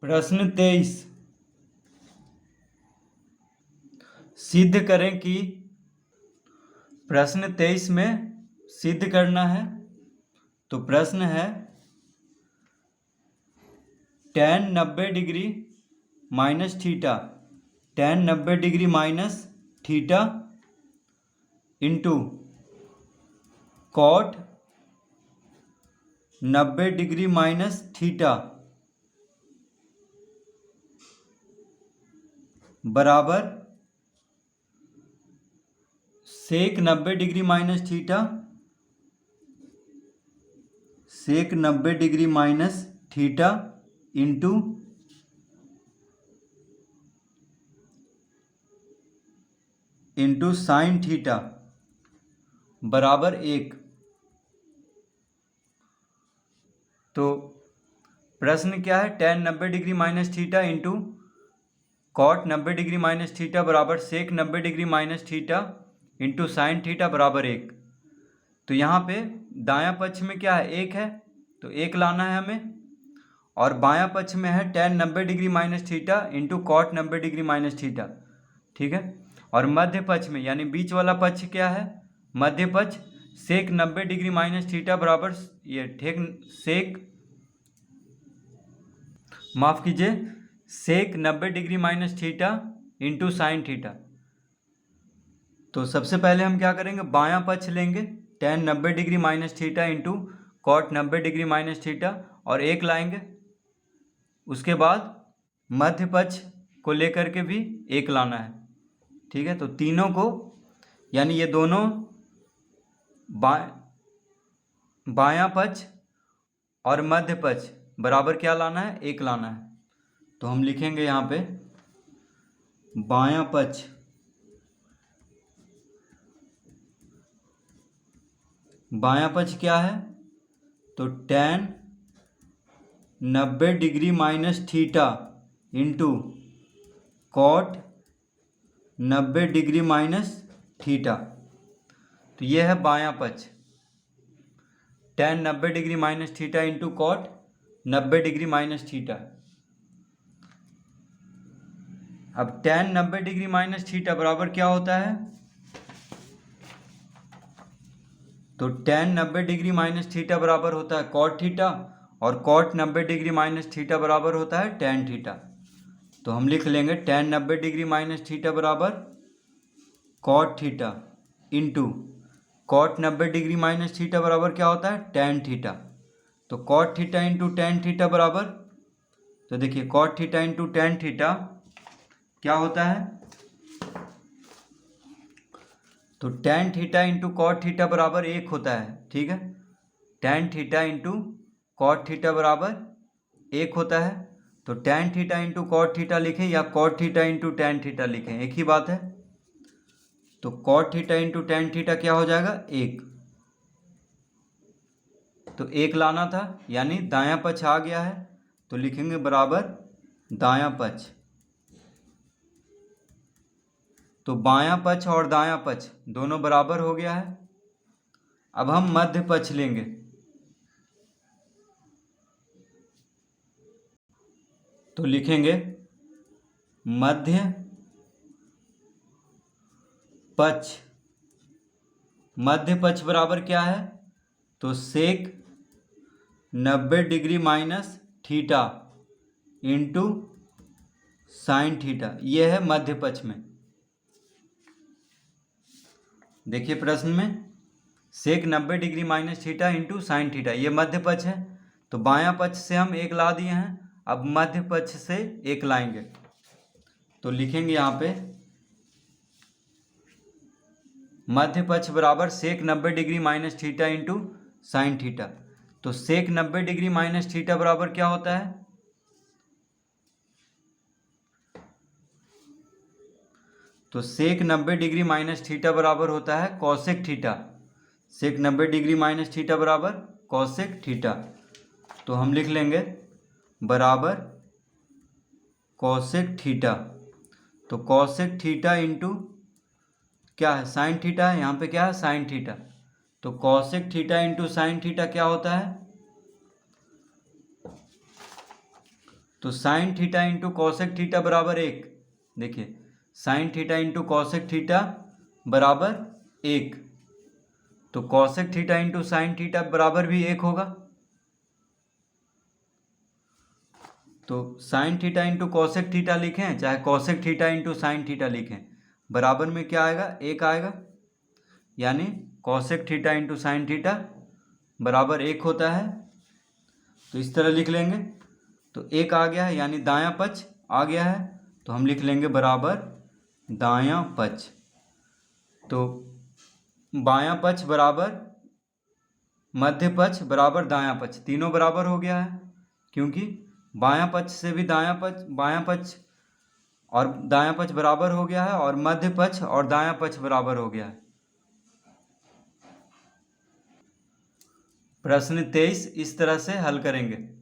प्रश्न 23 सिद्ध करें कि प्रश्न 23 में सिद्ध करना है। तो प्रश्न है tan 90 degree minus theta tan 90 degree minus theta into cot 90 degree minus theta बराबर sec 90 degree minus theta sec 90 degree minus theta into sine theta बराबर 1। तो प्रश्न क्या है, tan 90 degree minus theta into cot 90 degree minus theta बराबर sec 90 degree minus theta into sine theta बराबर 1। तो यहाँ पे दायां पक्ष में क्या है, 1 है, तो 1 लाना है हमें। और बायां पक्ष में है tan 90 degree minus theta into cot 90 degree minus theta, ठीक है। और मध्य पक्ष में यानी बीच वाला पक्ष क्या है, मध्य पक्ष सेक 90 डिग्री माइनस थीटा बराबर ये ठीक सेक 90 degree minus theta into sine theta. तो सबसे पहले हम क्या करेंगे, बायां पक्ष लेंगे tan 90 degree minus theta into cot 90 degree minus theta और 1 लाएंगे। उसके बाद मध्य पक्ष को लेकर के भी 1 लाना है, ठीक है। तो तीनों को यानी ये दोनों बायां पक्ष और मध्य पक्ष बराबर क्या लाना है, 1 लाना है। तो हम लिखेंगे यहाँ पे बायां पक्ष क्या है, तो tan 90 degree minus theta into cot 90 degree minus theta. तो ये है बायां पक्ष tan 90 degree minus theta into cot 90 degree minus theta. अब tan 90 डिग्री माइनस थीटा बराबर क्या होता है, तो tan 90 डिग्री माइनस थीटा बराबर होता है कॉट थीटा और कॉट 90 डिग्री माइनस थीटा बराबर होता है tan थीटा। तो हम लिख लेंगे tan 90 डिग्री माइनस थीटा बराबर cot theta into cot 90 degree minus theta बराबर क्या होता है, tan थीटा। तो cot theta into tan theta बराबर, तो देखिए cot theta into tan theta क्या होता है, तो tan theta into cot theta बराबर 1 होता है, ठीक है। tan theta into cot theta बराबर 1 होता है। तो tan theta into cot theta लिखें या cot theta into tan theta लिखें, एक ही बात है। तो cot theta into tan theta क्या हो जाएगा, 1। तो 1 लाना था यानी दायां पक्ष आ गया है, तो लिखेंगे बराबर दायां पक्ष। तो बायां पक्ष और दायां पक्ष दोनों बराबर हो गया है। अब हम मध्य पक्ष लेंगे। तो लिखेंगे मध्य पक्ष, मध्य पक्ष बराबर क्या है, तो सेक 90 degree minus theta into sine theta, यह है मध्य पक्ष में। देखिए प्रश्न में सेक 90 degree minus theta into sine theta, ये मध्य पक्ष है। तो बायां पक्ष से हम 1 ला दिए हैं, अब मध्य पक्ष से 1 लाएंगे। तो लिखेंगे यहाँ पे मध्य पक्ष बराबर sec 90 degree minus theta into sine theta. तो सेक 90 डिग्री माइनस थीटा बराबर क्या होता है, तो सेक 90 डिग्री माइनस थीटा बराबर होता है cosec theta. Sec 90 degree minus theta बराबर कॉसेक थीटा। तो हम लिख लेंगे बराबर कॉसेक थीटा। तो कॉसेक थीटा इंटू क्या है, साइन थीटा है, यहाँ पे क्या है, साइन थीटा। तो cosec theta into sine theta क्या होता है, तो sign theta into cosec theta बराबर 1। देखिए sign theta into cosec theta बराबर 1, तो cosec theta into sine theta बराबर भी 1 होगा। तो sign theta into cosec theta लिखें चाहे cosec theta into sine theta लिखें, बराबर में क्या आएगा, 1 आएगा। यानी cosec theta into sine theta बराबर 1 होता है। तो इस तरह लिख लेंगे। तो 1 आ गया है यानी दायां पक्ष आ गया है, तो हम लिख लेंगे बराबर दायां पक्ष। तो बायां पक्ष बराबर मध्य पक्ष बराबर दायां पक्ष, तीनों बराबर हो गया है, क्योंकि बायां पक्ष से भी बायां पक्ष और दायां पक्ष बराबर हो गया है, और मध्य पक्ष और दायां पक्ष बराबर हो गया है। प्रश्न 23 इस तरह से हल करेंगे।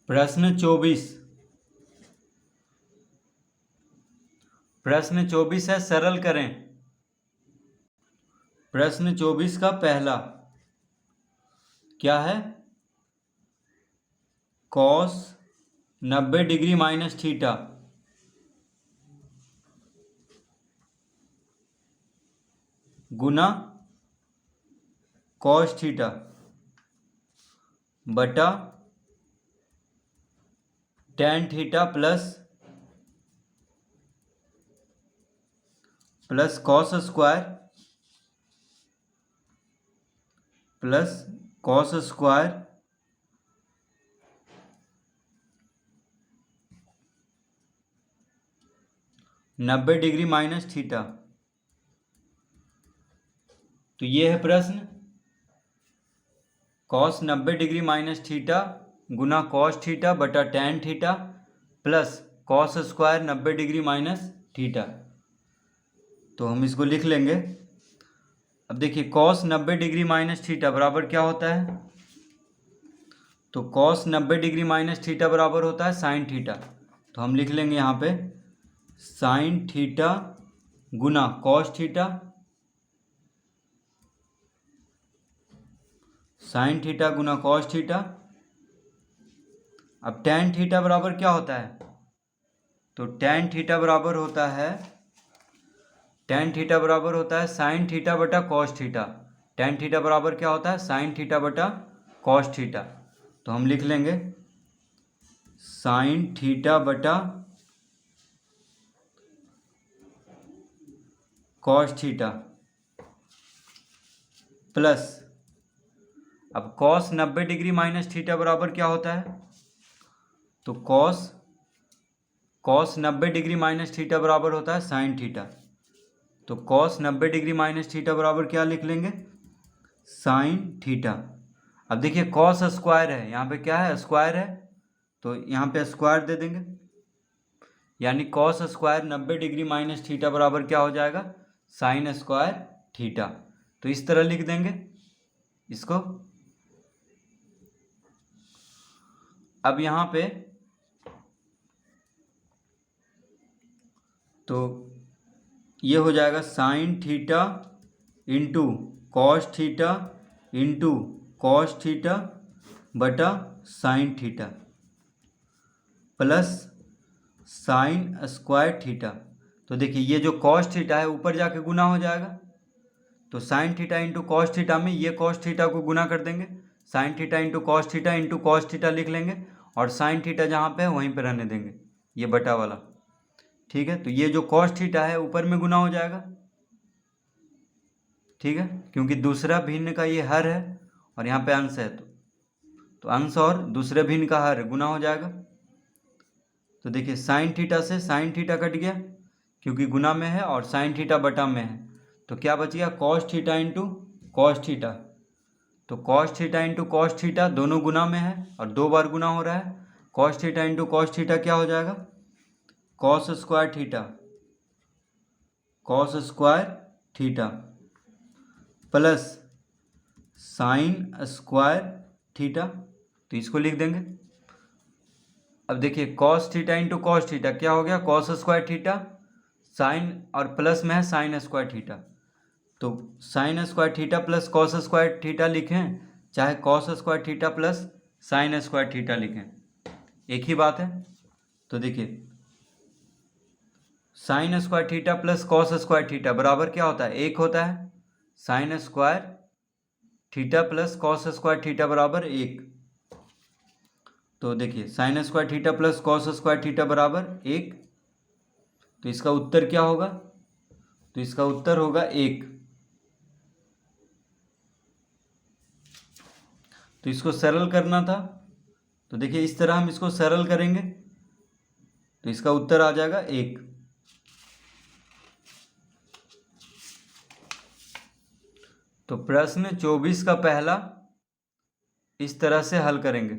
प्रश्न 24 है, सरल करें। प्रश्न 24 का पहला क्या है, कॉस 90 डिग्री माइनस थीटा गुना कॉस थीटा बटा tan theta plus cos square plus cos square 90 degree minus theta. तो ये है प्रश्न, कॉस 90 डिग्री माइनस थीटा गुना कॉस थीटा बटा tan theta plus cos square 90 degree minus theta. तो हम इसको लिख लेंगे। अब देखिए कॉस 90 डिग्री माइनस थीटा बराबर क्या होता है, तो कॉस 90 डिग्री माइनस थीटा बराबर होता है साइन थीटा। तो हम लिख लेंगे यहाँ पे साइन थीटा गुना कॉस थीटा, साइन थीटा गुना कॉस थीटा। अब टेन थीटा बराबर क्या होता है, तो टेन थीटा बराबर होता है साइन थीटा बटा कॉस थीटा। टेन थीटा बराबर क्या होता है, साइन थीटा बटा कॉस थीटा। तो हम लिख लेंगे साइन थीटा बटा कॉस थीटा प्लस, अब कॉस 90 डिग्री माइनस थीटा बराबर क्या होता है, तो कॉस 90 डिग्री माइनस थीटा बराबर होता है साइन थीटा। तो कॉस 90 डिग्री माइनस थीटा बराबर क्या लिख लेंगे, साइन थीटा। अब देखिए कॉस स्क्वायर है, यहाँ पे क्या है, स्क्वायर है, तो यहाँ पे स्क्वायर दे देंगे, यानी cos square 90 degree minus theta बराबर क्या हो जाएगा, साइन स्क्वायर थीटा। तो इस तरह लिख देंगे इसको। अब यहाँ पे तो ये हो जाएगा sine theta into cos theta into cos theta बटा sine theta plus sine square theta. तो देखिए ये जो कॉस थीटा है ऊपर जाके गुना हो जाएगा, तो sign theta into cos theta में ये कॉस थीटा को गुना कर देंगे, sign theta into cos theta लिख लेंगे, और साइन थीटा जहाँ पे है वहीं पर रहने देंगे, ये बटा वाला। ठीक है, तो ये जो कॉस थीटा है ऊपर में गुना हो जाएगा। ठीक है, क्योंकि दूसरा भिन्न का ये हर है और यहाँ पे अंश है, तो अंश और दूसरे भिन्न का हर गुना हो जाएगा। तो देखिए साइन थीटा से साइन थीटा कट गया क्योंकि गुना में है, और साइन थीटा बटा में है, तो क्या बच गया, cos theta into cos theta. तो cos theta into cos theta दोनों गुना में है और 2 बार गुना हो रहा है। Cos theta into cos theta क्या हो जाएगा, cos square theta, cos square theta plus sine square theta. तो इसको लिख देंगे। अब देखिए cos theta into cos theta क्या हो गया, कॉस स्क्वायर थीटा, साइन और प्लस में है साइन स्क्वायर थीटा। तो sign square theta plus cos square theta लिखें, चाहे cos square theta plus sine square theta लिखें, एक ही बात है। तो देखिए sign square theta plus cos square theta बराबर क्या होता है, एक होता है। Sign square theta plus cos square theta बराबर एक। तो देखिए sign square theta plus cos square theta बराबर एक। तो इसका उत्तर क्या होगा, तो इसका उत्तर होगा एक। तो इसको सरल करना था, तो देखिए इस तरह हम इसको सरल करेंगे तो इसका उत्तर आ जाएगा एक। तो प्रश्न 24 का पहला इस तरह से हल करेंगे।